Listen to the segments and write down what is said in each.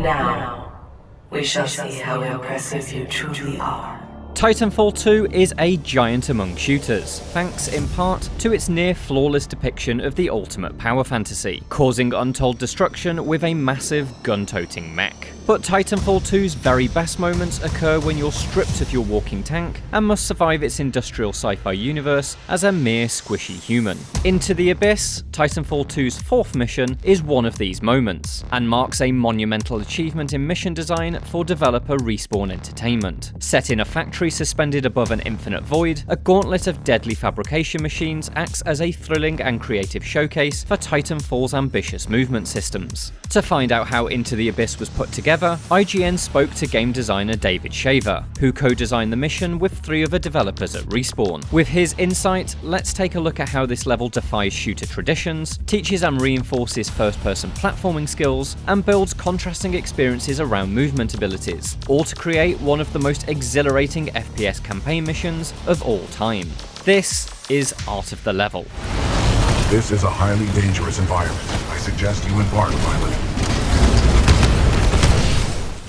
Now, we shall see how impressive you truly are. Titanfall 2 is a giant among shooters, thanks in part to its near-flawless depiction of the ultimate power fantasy, causing untold destruction with a massive gun-toting mech. But Titanfall 2's very best moments occur when you're stripped of your walking tank and must survive its industrial sci-fi universe as a mere squishy human. Into the Abyss, Titanfall 2's fourth mission, is one of these moments, and marks a monumental achievement in mission design for developer Respawn Entertainment. Set in a factory suspended above an infinite void, a gauntlet of deadly fabrication machines acts as a thrilling and creative showcase for Titanfall's ambitious movement systems. To find out how Into the Abyss was put together, IGN spoke to game designer David Shaver, who co-designed the mission with 3 other developers at Respawn. With his insight, let's take a look at how this level defies shooter traditions, teaches and reinforces first-person platforming skills, and builds contrasting experiences around movement abilities, all to create one of the most exhilarating FPS campaign missions of all time. This is Art of the Level. This is a highly dangerous environment. I suggest you embark, pilot.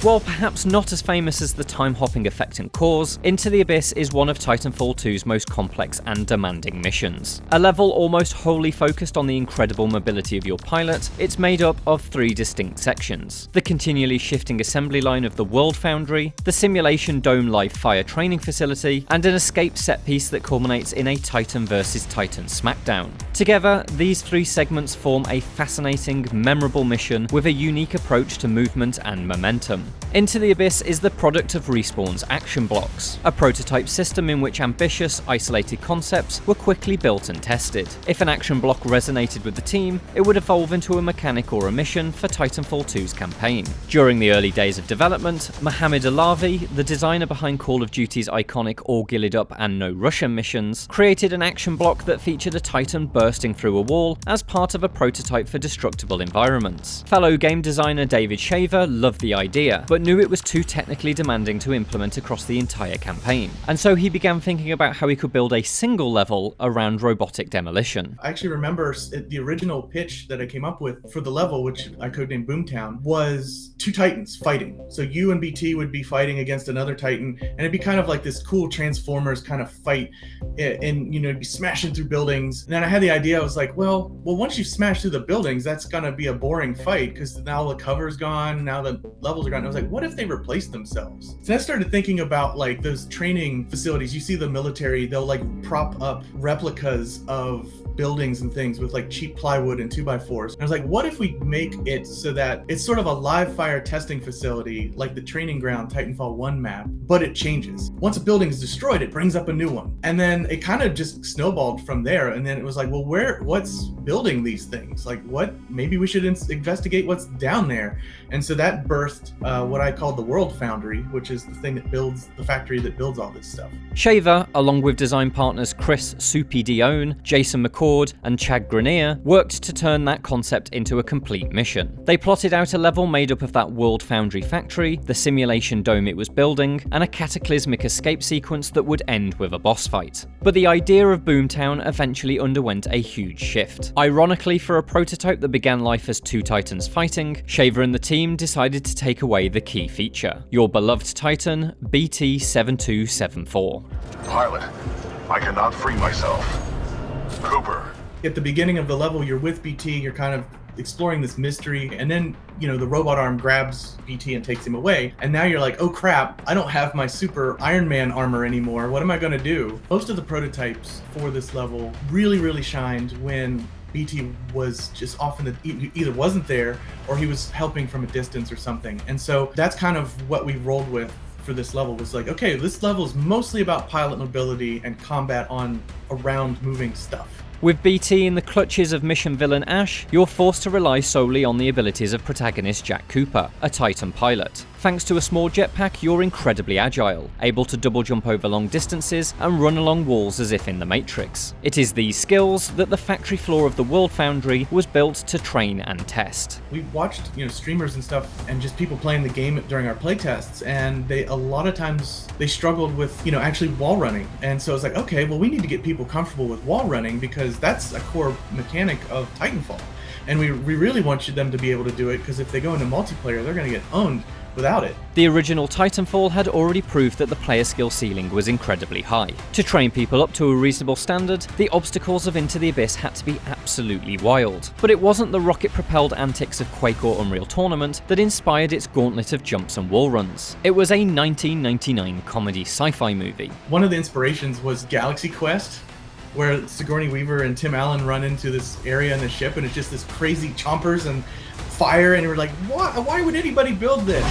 While perhaps not as famous as the time-hopping effect and cause, Into the Abyss is one of Titanfall 2's most complex and demanding missions. A level almost wholly focused on the incredible mobility of your pilot, it's made up of 3 distinct sections: the continually shifting assembly line of the World Foundry, the simulation dome live fire training facility, and an escape set piece that culminates in a Titan vs Titan smackdown. Together, these 3 segments form a fascinating, memorable mission with a unique approach to movement and momentum. Into the Abyss is the product of Respawn's action blocks, a prototype system in which ambitious, isolated concepts were quickly built and tested. If an action block resonated with the team, it would evolve into a mechanic or a mission for Titanfall 2's campaign. During the early days of development, Mohamed Alavi, the designer behind Call of Duty's iconic All Gillied Up and No Russian missions, created an action block that featured a Titan bursting through a wall as part of a prototype for destructible environments. Fellow game designer David Shaver loved the idea, but knew it was too technically demanding to implement across the entire campaign, and so he began thinking about how he could build a single level around robotic demolition. I actually remember the original pitch that I came up with for the level, which I codenamed Boomtown, was 2 Titans fighting. So you and BT would be fighting against another Titan, and it'd be kind of like this cool Transformers kind of fight, and it'd be smashing through buildings. And then I had the idea, I was like, well, once you smash through the buildings, that's gonna be a boring fight, because now the cover's gone, now the levels are gone. I was like, what if they replace themselves? So I started thinking about like those training facilities. You see the military, they'll like prop up replicas of buildings and things with like cheap plywood and 2x4s. And I was like, what if we make it so that it's sort of a live fire testing facility, like the training ground Titanfall 1 map, but it changes. Once a building is destroyed, it brings up a new one. And then it kind of just snowballed from there. And then it was like, well, what's building these things? Like maybe we should investigate what's down there. And so that birthed what I called the World Foundry, which is the thing that builds, the factory that builds all this stuff. Shaver, along with design partners Chris Soupy Dione, Jason McCord, and Chad Grenier, worked to turn that concept into a complete mission. They plotted out a level made up of that World Foundry factory, the simulation dome it was building, and a cataclysmic escape sequence that would end with a boss fight. But the idea of Boomtown eventually underwent a huge shift. Ironically, for a prototype that began life as 2 Titans fighting, Shaver and the team decided to take away the key feature: your beloved Titan, BT-7274. Pilot, I cannot free myself. Cooper. At the beginning of the level, you're with BT, you're kind of exploring this mystery, and then, the robot arm grabs BT and takes him away, and now you're like, oh crap, I don't have my super Iron Man armor anymore, what am I gonna do? Most of the prototypes for this level really shined when BT was just often either wasn't there or he was helping from a distance or something. And so that's kind of what we rolled with for this level, was like, okay, this level is mostly about pilot mobility and combat around moving stuff. With BT in the clutches of mission villain Ash, you're forced to rely solely on the abilities of protagonist Jack Cooper, a Titan pilot. Thanks to a small jetpack, you're incredibly agile, able to double jump over long distances and run along walls as if in the Matrix. It is these skills that the factory floor of the World Foundry was built to train and test. We watched, streamers and stuff, and just people playing the game during our playtests, and a lot of times they struggled with, actually wall running. And so it's like, okay, well, we need to get people comfortable with wall running because that's a core mechanic of Titanfall. And we really want them to be able to do it, because if they go into multiplayer, they're going to get owned without it. The original Titanfall had already proved that the player skill ceiling was incredibly high. To train people up to a reasonable standard, the obstacles of Into the Abyss had to be absolutely wild. But it wasn't the rocket-propelled antics of Quake or Unreal Tournament that inspired its gauntlet of jumps and wall runs. It was a 1999 comedy sci-fi movie. One of the inspirations was Galaxy Quest, where Sigourney Weaver and Tim Allen run into this area in the ship, and it's just this crazy chompers and fire, and we're like, why would anybody build this?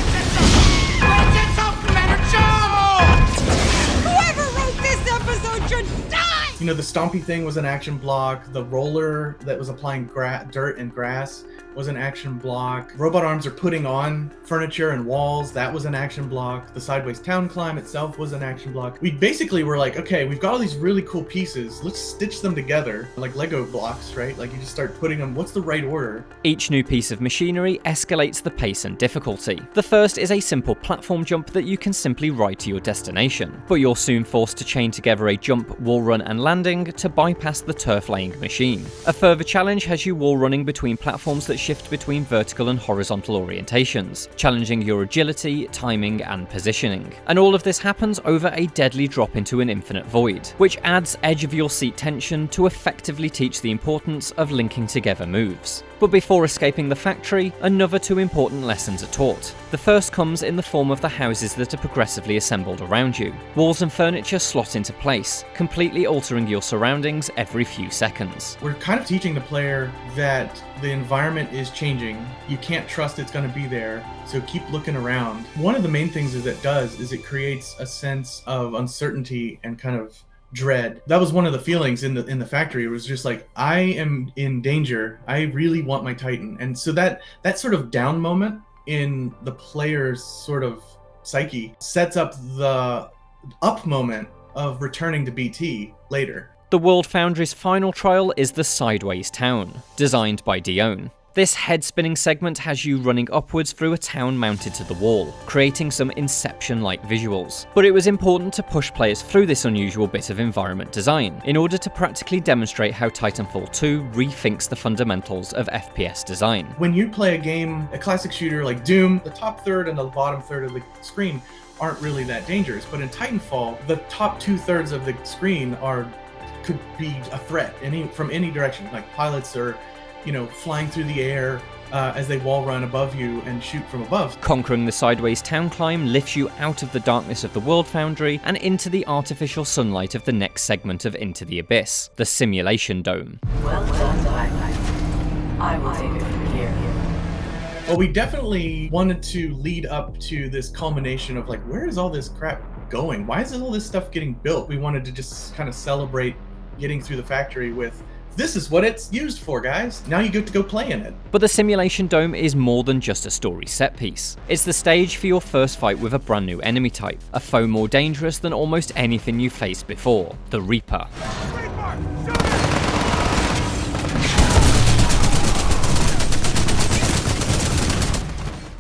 Whoever wrote this episode should die! You know, the stompy thing was an action block. The roller that was applying dirt and grass was an action block. Robot arms are putting on furniture and walls. That was an action block. The sideways town climb itself was an action block. We basically were like, okay, we've got all these really cool pieces. Let's stitch them together like Lego blocks, right? Like you just start putting them, what's the right order? Each new piece of machinery escalates the pace and difficulty. The first is a simple platform jump that you can simply ride to your destination, but you're soon forced to chain together a jump, wall run and landing to bypass the turf laying machine. A further challenge has you wall running between platforms that shift between vertical and horizontal orientations, challenging your agility, timing and positioning. And all of this happens over a deadly drop into an infinite void, which adds edge of your seat tension to effectively teach the importance of linking together moves. But before escaping the factory, another two important lessons are taught. The first comes in the form of the houses that are progressively assembled around you. Walls and furniture slot into place, completely altering your surroundings every few seconds. We're kind of teaching the player that the environment is changing. You can't trust it's going to be there, so keep looking around. One of the main things that it does is it creates a sense of uncertainty and kind of dread. That was one of the feelings in the factory. It was just like, I am in danger. I really want my Titan. And so that sort of down moment in the player's sort of psyche sets up the up moment of returning to BT later. The World Foundry's final trial is the Sideways Town, designed by Dione. This head-spinning segment has you running upwards through a town mounted to the wall, creating some Inception-like visuals. But it was important to push players through this unusual bit of environment design, in order to practically demonstrate how Titanfall 2 rethinks the fundamentals of FPS design. When you play a game, a classic shooter like Doom, the top third and the bottom third of the screen aren't really that dangerous. But in Titanfall, the top 2/3 of the screen could be a threat from any direction, like pilots are flying through the air as they wall run above you and shoot from above. Conquering the Sideways Town climb lifts you out of the darkness of the World Foundry and into the artificial sunlight of the next segment of Into the Abyss, the Simulation Dome. Well done, Titan. I will take it from here. Well, we definitely wanted to lead up to this culmination of like, where is all this crap going? Why is all this stuff getting built? We wanted to just kind of celebrate getting through the factory with, this is what it's used for, guys. Now you get to go play in it. But the Simulation Dome is more than just a story set piece. It's the stage for your first fight with a brand new enemy type, a foe more dangerous than almost anything you've faced before, the Reaper.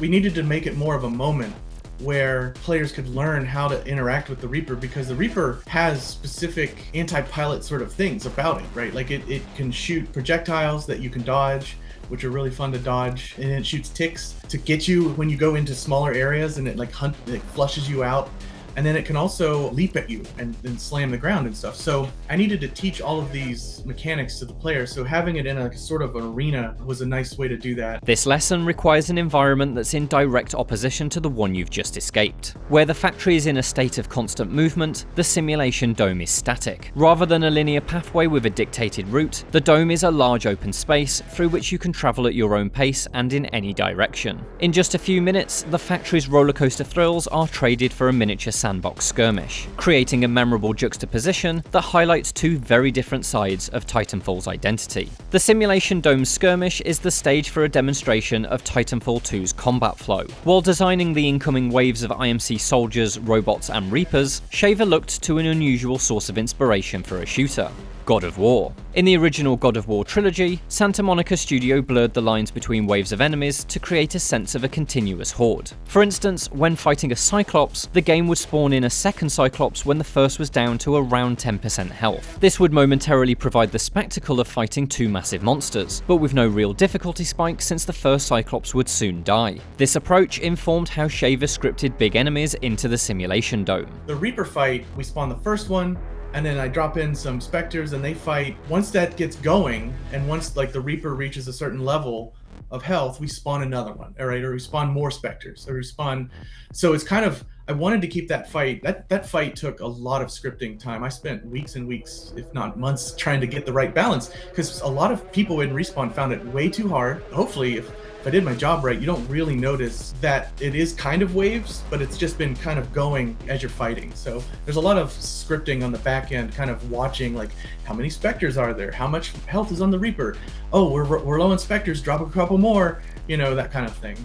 We needed to make it more of a moment where players could learn how to interact with the Reaper, because the Reaper has specific anti-pilot sort of things about it, right? Like it can shoot projectiles that you can dodge, which are really fun to dodge, and it shoots ticks to get you when you go into smaller areas, and it flushes you out. And then it can also leap at you and slam the ground and stuff. So I needed to teach all of these mechanics to the player. So having it in a sort of an arena was a nice way to do that. This lesson requires an environment that's in direct opposition to the one you've just escaped. Where the factory is in a state of constant movement, the Simulation Dome is static. Rather than a linear pathway with a dictated route, the dome is a large open space through which you can travel at your own pace and in any direction. In just a few minutes, the factory's rollercoaster thrills are traded for a miniature sandbox skirmish, creating a memorable juxtaposition that highlights two very different sides of Titanfall's identity. The Simulation Dome skirmish is the stage for a demonstration of Titanfall 2's combat flow. While designing the incoming waves of IMC soldiers, robots and Reapers, Shaver looked to an unusual source of inspiration for a shooter. God of War. In the original God of War trilogy, Santa Monica Studio blurred the lines between waves of enemies to create a sense of a continuous horde. For instance, when fighting a Cyclops, the game would spawn in a second Cyclops when the first was down to around 10% health. This would momentarily provide the spectacle of fighting two massive monsters, but with no real difficulty spike since the first Cyclops would soon die. This approach informed how Shaver scripted big enemies into the simulation dome. The Reaper fight, we spawn the first one, and then I drop in some Spectres and they fight. Once that gets going, and once like the Reaper reaches a certain level of health, we spawn another one, all right? Or we spawn more Spectres, or we spawn... So it's kind of, I wanted to keep that fight. That fight took a lot of scripting time. I spent weeks and weeks, if not months, trying to get the right balance, because a lot of people in Respawn found it way too hard. Hopefully, if I did my job right, you don't really notice that it is kind of waves, but it's just been kind of going as you're fighting. So there's a lot of scripting on the back end, kind of watching like how many Spectres are there, how much health is on the Reaper. Oh, we're low on Spectres, drop a couple more, you know, that kind of thing,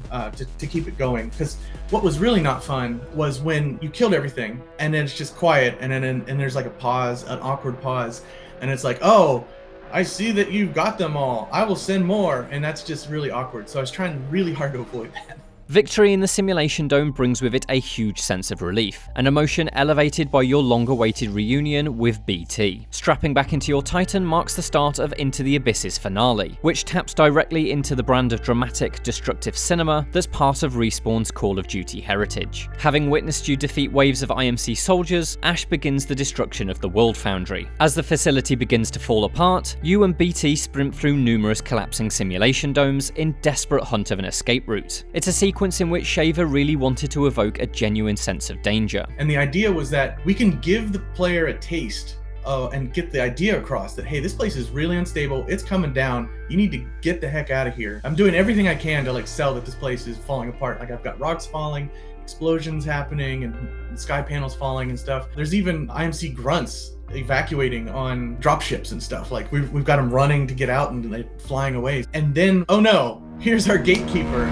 to keep it going. Because what was really not fun was when you killed everything and then it's just quiet, and then there's like a pause, an awkward pause, and it's like, oh, I see that you've got them all. I will send more. And that's just really awkward. So I was trying really hard to avoid that. Victory in the simulation dome brings with it a huge sense of relief, an emotion elevated by your long-awaited reunion with BT. Strapping back into your Titan marks the start of Into the Abyss's finale, which taps directly into the brand of dramatic, destructive cinema that's part of Respawn's Call of Duty heritage. Having witnessed you defeat waves of IMC soldiers, Ash begins the destruction of the World Foundry. As the facility begins to fall apart, you and BT sprint through numerous collapsing simulation domes in desperate hunt of an escape route. It's a sequence in which Shaver really wanted to evoke a genuine sense of danger. And the idea was that we can give the player a taste and get the idea across that, hey, this place is really unstable, it's coming down, you need to get the heck out of here. I'm doing everything I can to like sell that this place is falling apart. Like I've got rocks falling, explosions happening, and sky panels falling and stuff. There's even IMC grunts evacuating on dropships and stuff. Like we've got them running to get out and like flying away. And then, oh no, here's our gatekeeper.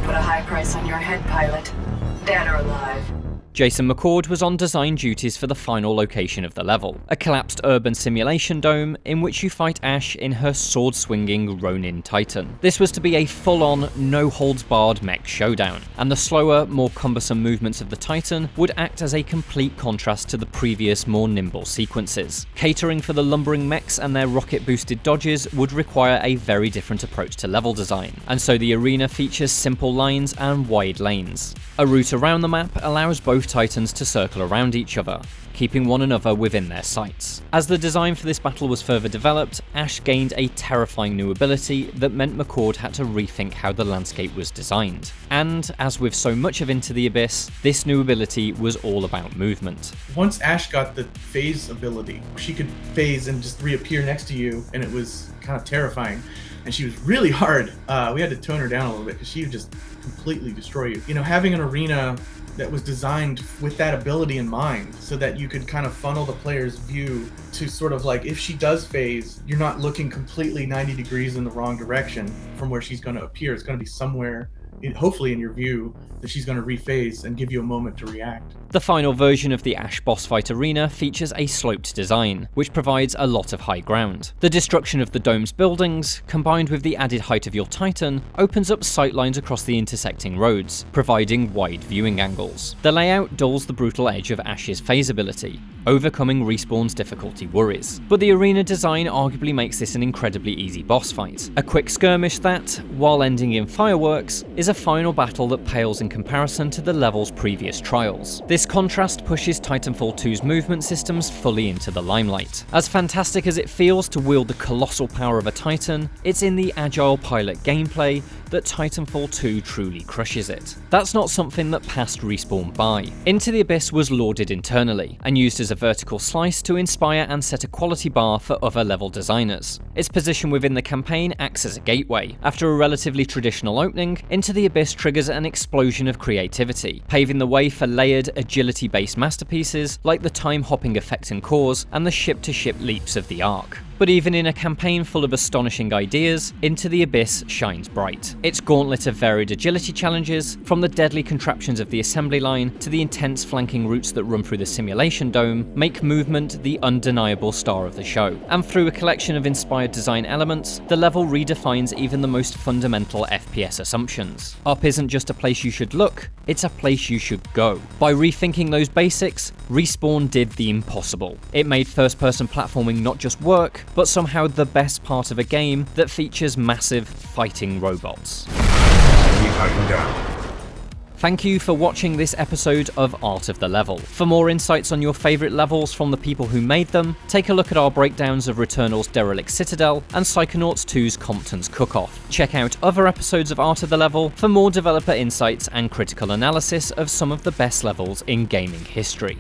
Put a high price on your head, pilot. Dead or alive. Jason McCord was on design duties for the final location of the level, a collapsed urban simulation dome in which you fight Ash in her sword-swinging Ronin Titan. This was to be a full-on, no-holds-barred mech showdown, and the slower, more cumbersome movements of the Titan would act as a complete contrast to the previous, more nimble sequences. Catering for the lumbering mechs and their rocket-boosted dodges would require a very different approach to level design, and so the arena features simple lines and wide lanes. A route around the map allows both Titans to circle around each other, keeping one another within their sights. As the design for this battle was further developed, Ash gained a terrifying new ability that meant McCord had to rethink how the landscape was designed. And, as with so much of Into the Abyss, this new ability was all about movement. Once Ash got the phase ability, she could phase and just reappear next to you, and it was kind of terrifying. And she was really hard. We had to tone her down a little bit because she would just completely destroy you. You know, having an arena that was designed with that ability in mind so that you could kind of funnel the player's view to sort of like, if she does phase, you're not looking completely 90 degrees in the wrong direction from where she's going to appear. It's going to be somewhere, hopefully in your view, that she's going to rephase and give you a moment to react. The final version of the Ash boss fight arena features a sloped design, which provides a lot of high ground. The destruction of the dome's buildings, combined with the added height of your Titan, opens up sightlines across the intersecting roads, providing wide viewing angles. The layout dulls the brutal edge of Ash's phase ability, overcoming Respawn's difficulty worries. But the arena design arguably makes this an incredibly easy boss fight. A quick skirmish that, while ending in fireworks, is a final battle that pales in comparison to the level's previous trials. This contrast pushes Titanfall 2's movement systems fully into the limelight. As fantastic as it feels to wield the colossal power of a Titan, it's in the agile pilot gameplay that Titanfall 2 truly crushes it. That's not something that passed Respawn by. Into the Abyss was lauded internally, and used as a vertical slice to inspire and set a quality bar for other level designers. Its position within the campaign acts as a gateway. After a relatively traditional opening, Into the Abyss triggers an explosion of creativity, paving the way for layered, agility-based masterpieces like the time-hopping effect and cores and the ship-to-ship leaps of the Ark. But even in a campaign full of astonishing ideas, Into the Abyss shines bright. Its gauntlet of varied agility challenges, from the deadly contraptions of the assembly line to the intense flanking routes that run through the simulation dome, make movement the undeniable star of the show. And through a collection of inspired design elements, the level redefines even the most fundamental FPS assumptions. Up isn't just a place you should look, it's a place you should go. By rethinking those basics, Respawn did the impossible. It made first-person platforming not just work, but somehow the best part of a game that features massive fighting robots. Enemy Titan down. Thank you for watching this episode of Art of the Level. For more insights on your favourite levels from the people who made them, take a look at our breakdowns of Returnal's Derelict Citadel and Psychonauts 2's Compton's Cook-Off. Check out other episodes of Art of the Level for more developer insights and critical analysis of some of the best levels in gaming history.